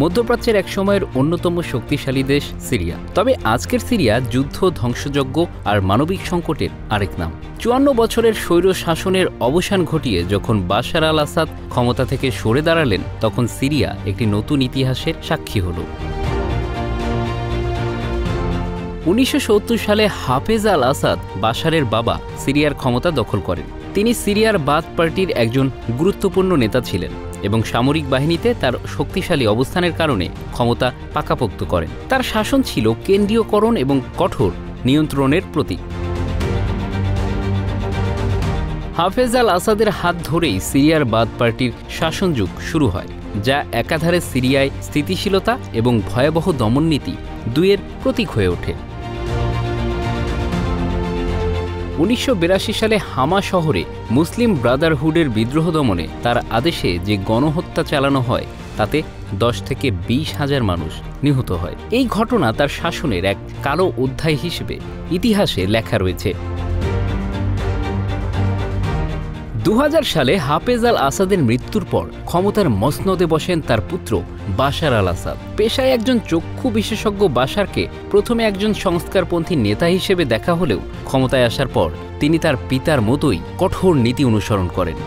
মধ্যপ্রাচ্যের এক সময়ের অন্যতম শক্তিশালী দেশ সিরিয়া। তবে আজকের সিরিয়া যুদ্ধ, ধ্বংসযজ্ঞ আর মানবিক সংকটের আরেক নাম। ৫৪ বছরের স্বৈর শাসনের অবসান ঘটিয়ে যখন বাশার আল আসাদ ক্ষমতা থেকে সরে দাঁড়ালেন, তখন সিরিয়া একটি নতুন ইতিহাসের সাক্ষী হল। ১৯৭০ সালে হাফেজ আল আসাদ, বাশারের বাবা, সিরিয়ার ক্ষমতা দখল করেন। তিনি সিরিয়ার বাথ পার্টির একজন গুরুত্বপূর্ণ নেতা ছিলেন এবং সামরিক বাহিনীতে তার শক্তিশালী অবস্থানের কারণে ক্ষমতা পাকাপোক্ত করেন। তার শাসন ছিল কেন্দ্রীয়করণ এবং কঠোর নিয়ন্ত্রণের প্রতীক। হাফেজ আল আসাদের হাত ধরেই সিরিয়ার বাথ পার্টির শাসনযুগ শুরু হয়, যা একাধারে সিরিয়ায় স্থিতিশীলতা এবং ভয়াবহ দমননীতি দুইয়ের প্রতীক হয়ে ওঠে। ১৯৮২ সালে হামা শহরে মুসলিম ব্রাদারহুডের বিদ্রোহ দমনে তার আদেশে যে গণহত্যা চালানো হয়, তাতে ১০ থেকে ২০ হাজার মানুষ নিহত হয়। এই ঘটনা তার শাসনের এক কালো অধ্যায় হিসেবে ইতিহাসে লেখা রয়েছে। ২০০০ সালে হাফেজ আল আসাদের মৃত্যুর পর ক্ষমতার মসনদে বসেন তার পুত্র বাশার আল আসাদ। পেশায় একজন চক্ষু বিশেষজ্ঞ বাশারকে প্রথমে একজন সংস্কারপন্থী নেতা হিসেবে দেখা হলেও ক্ষমতায় আসার পর তিনি তার পিতার মতোই কঠোর নীতি অনুসরণ করেন।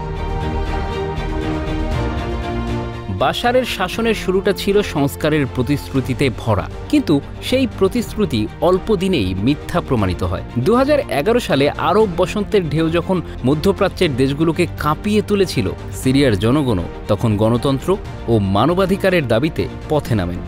বাশারের শাসনের শুরুটা ছিল সংস্কারের প্রতিশ্রুতিতে ভরা, কিন্তু সেই প্রতিশ্রুতি অল্প দিনেই মিথ্যা প্রমাণিত হয়। ২০১১ সালে আরব বসন্তের ঢেউ যখন মধ্যপ্রাচ্যের দেশগুলোকে কাঁপিয়ে তুলেছিল, সিরিয়ার জনগণও তখন গণতন্ত্র ও মানবাধিকারের দাবিতে পথে নামেন।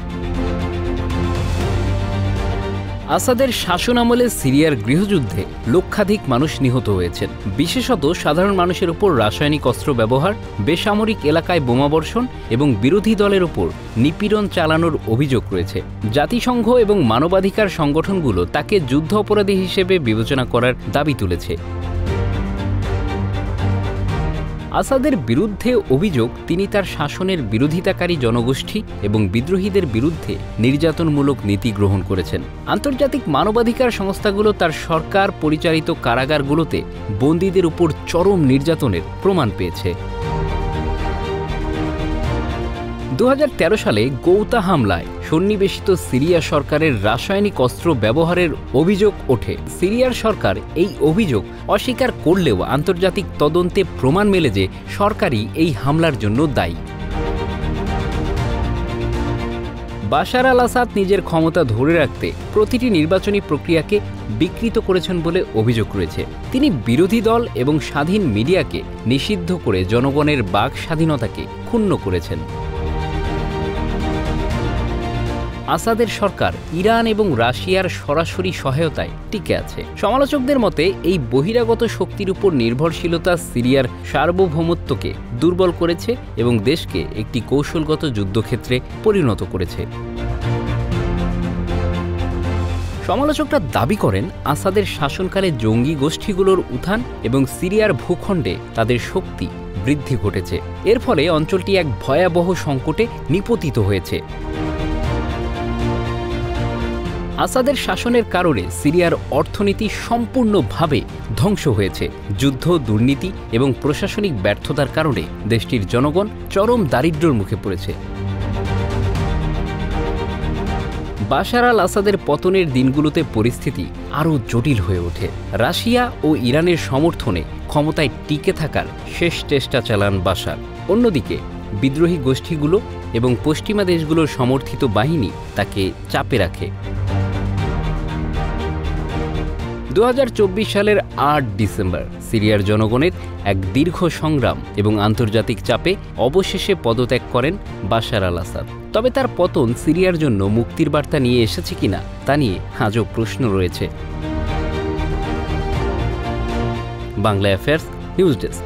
আসাদের শাসনামলে সিরিয়ার গৃহযুদ্ধে লক্ষাধিক মানুষ নিহত হয়েছেন। বিশেষত সাধারণ মানুষের উপর রাসায়নিক অস্ত্র ব্যবহার, বেসামরিক এলাকায় বোমাবর্ষণ এবং বিরোধী দলের উপর নিপীড়ন চালানোর অভিযোগ রয়েছে। জাতিসংঘ এবং মানবাধিকার সংগঠনগুলো তাকে যুদ্ধ অপরাধী হিসেবে বিবেচনা করার দাবি তুলেছে। আসাদের বিরুদ্ধে অভিযোগ, তিনি তার শাসনের বিরোধিতাকারী জনগোষ্ঠী এবং বিদ্রোহীদের বিরুদ্ধে নির্যাতনমূলক নীতি গ্রহণ করেছেন। আন্তর্জাতিক মানবাধিকার সংস্থাগুলো তার সরকার পরিচালিত কারাগারগুলোতে বন্দীদের উপর চরম নির্যাতনের প্রমাণ পেয়েছে। ২০১৩ সালে গৌতা হামলায় সন্নিবেশিত সিরিয়া সরকারের রাসায়নিক অস্ত্র ব্যবহারের অভিযোগ ওঠে। সিরিয়ার সরকার এই অভিযোগ অস্বীকার করলেও আন্তর্জাতিক তদন্তে প্রমাণ মেলে যে সরকারই এই হামলার জন্য দায়ী। বাশার আল আসাদ নিজের ক্ষমতা ধরে রাখতে প্রতিটি নির্বাচনী প্রক্রিয়াকে বিকৃত করেছেন বলে অভিযোগ রয়েছে। তিনি বিরোধী দল এবং স্বাধীন মিডিয়াকে নিষিদ্ধ করে জনগণের বাক স্বাধীনতাকে ক্ষুণ্ণ করেছেন। আসাদের সরকার ইরান এবং রাশিয়ার সরাসরি সহায়তায় টিকে আছে। সমালোচকদের মতে এই বহিরাগত শক্তির উপর নির্ভরশীলতা সিরিয়ার সার্বভৌমত্বকে দুর্বল করেছে এবং দেশকে একটি কৌশলগত যুদ্ধক্ষেত্রে পরিণত করেছে। সমালোচকরা দাবি করেন আসাদের শাসনকালে জঙ্গি গোষ্ঠীগুলোর উত্থান এবং সিরিয়ার ভূখণ্ডে তাদের শক্তি বৃদ্ধি ঘটেছে। এর ফলে অঞ্চলটি এক ভয়াবহ সংকটে নিপতিত হয়েছে। আসাদের শাসনের কারণে সিরিয়ার অর্থনীতি সম্পূর্ণভাবে ধ্বংস হয়েছে। যুদ্ধ, দুর্নীতি এবং প্রশাসনিক ব্যর্থতার কারণে দেশটির জনগণ চরম দারিদ্র্যের মুখে পড়েছে। বাশার আল আসাদের পতনের দিনগুলোতে পরিস্থিতি আরও জটিল হয়ে ওঠে। রাশিয়া ও ইরানের সমর্থনে ক্ষমতায় টিকে থাকার শেষ চেষ্টা চালান বাশার। অন্যদিকে বিদ্রোহী গোষ্ঠীগুলো এবং পশ্চিমা দেশগুলোর সমর্থিত বাহিনী তাকে চাপে রাখে। ২০২৪ সালের ৮ ডিসেম্বর সিরিয়ার জনগণের এক দীর্ঘ সংগ্রাম এবং আন্তর্জাতিক চাপে অবশেষে পদত্যাগ করেন বাশার আল আসাদ। তবে তার পতন সিরিয়ার জন্য মুক্তির বার্তা নিয়ে এসেছে কিনা তা নিয়ে আজও প্রশ্ন রয়েছে। Bangla affairs news desk.